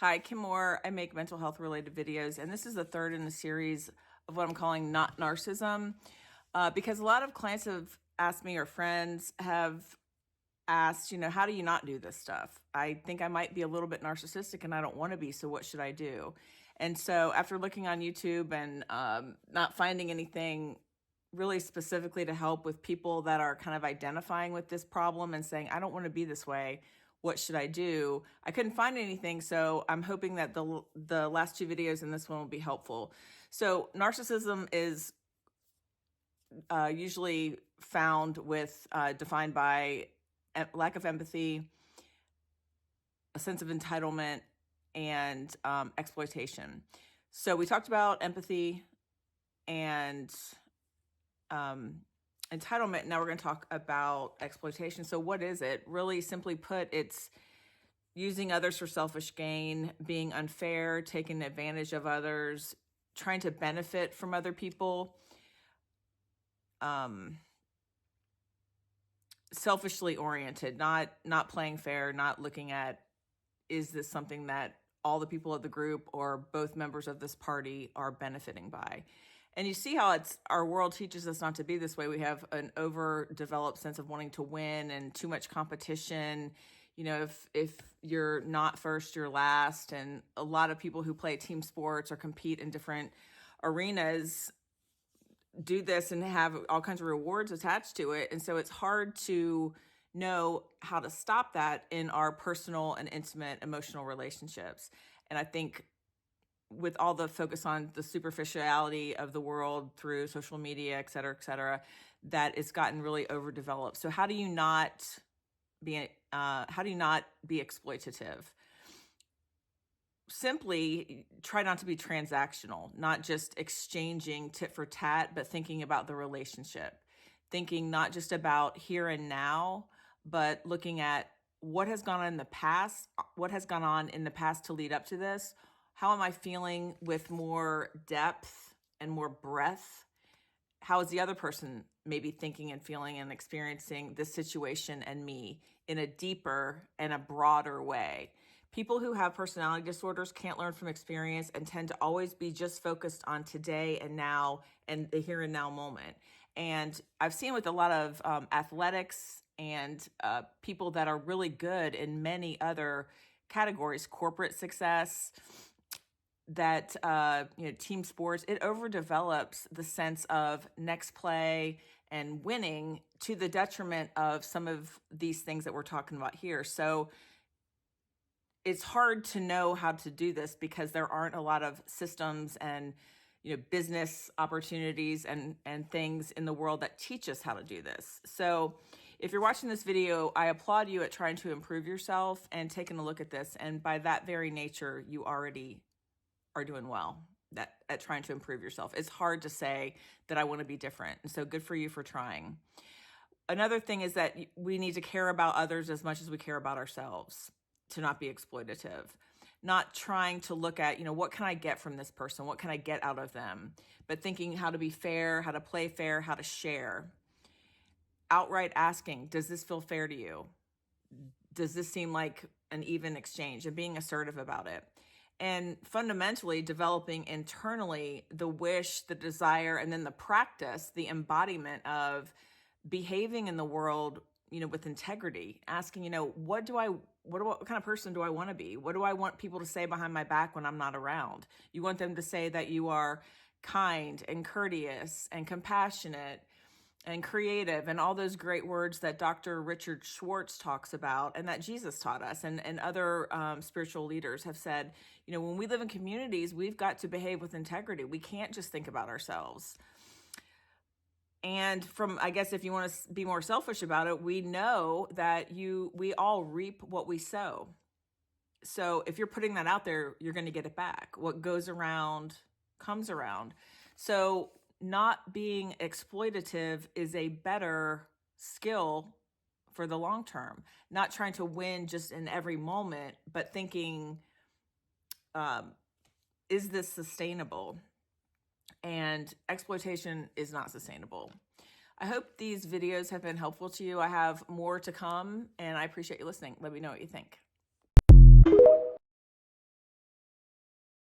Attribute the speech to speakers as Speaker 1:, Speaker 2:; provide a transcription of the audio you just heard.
Speaker 1: Hi, Kim Moore. I make mental health related videos, and this is the third in the series of what I'm calling Not Narcissism, because a lot of clients have asked me, or friends have asked, how do you not do this stuff? I think I might be a little bit narcissistic and I don't want to be, so what should I do? And so after looking on YouTube and not finding anything really specifically to help with people that are kind of identifying with this problem and saying, I don't want to be this way, what should I do? I couldn't find anything, so I'm hoping that the last two videos and this one will be helpful. So narcissism is usually found with, defined by lack of empathy, a sense of entitlement, and exploitation. So we talked about empathy and entitlement. Now we're going to talk about exploitation. So what is it? Really simply put, it's using others for selfish gain, being unfair, taking advantage of others, trying to benefit from other people, selfishly oriented, not playing fair, not looking at, is this something that all the people of the group or both members of this party are benefiting by? And you see how our world teaches us not to be this way. We have an overdeveloped sense of wanting to win and too much competition. If you're not first, you're last. And a lot of people who play team sports or compete in different arenas do this and have all kinds of rewards attached to it. And so it's hard to know how to stop that in our personal and intimate emotional relationships. And I think with all the focus on the superficiality of the world through social media, et cetera, that it's gotten really overdeveloped. So how do you not be exploitative? Simply try not to be transactional, not just exchanging tit for tat, but thinking about the relationship, thinking not just about here and now, but looking at what has gone on in the past, to lead up to this. How am I feeling with more depth and more breadth? How is the other person maybe thinking and feeling and experiencing this situation and me in a deeper and a broader way? People who have personality disorders can't learn from experience and tend to always be just focused on today and now and the here and now moment. And I've seen with a lot of athletics and people that are really good in many other categories, corporate success, that team sports, it overdevelops the sense of next play and winning to the detriment of some of these things that we're talking about here. So it's hard to know how to do this because there aren't a lot of systems and business opportunities and things in the world that teach us how to do this. So if you're watching this video, I applaud you at trying to improve yourself and taking a look at this. And by that very nature, you already are doing well at trying to improve yourself. It's hard to say that I want to be different. And so good for you for trying. Another thing is that we need to care about others as much as we care about ourselves, to not be exploitative, not trying to look at, what can I get from this person? What can I get out of them? But thinking how to be fair, how to play fair, how to share. Outright asking, does this feel fair to you? Does this seem like an even exchange? And being assertive about it. And fundamentally developing internally the wish, the desire, and then the practice, the embodiment of behaving in the world, with integrity, asking, what kind of person do I want to be? What do I want people to say behind my back when I'm not around? You want them to say that you are kind and courteous and compassionate and creative and all those great words that Dr. Richard Schwartz talks about and that Jesus taught us and other spiritual leaders have said, when we live in communities, we've got to behave with integrity. We can't just think about ourselves. And I guess if you want to be more selfish about it, we know that we all reap what we sow. So if you're putting that out there, you're going to get it back. What goes around comes around. So not being exploitative is a better skill for the long term. Not trying to win just in every moment, but thinking, is this sustainable? And exploitation is not sustainable. I hope these videos have been helpful to you. I have more to come, and I appreciate you listening. Let me know what you think.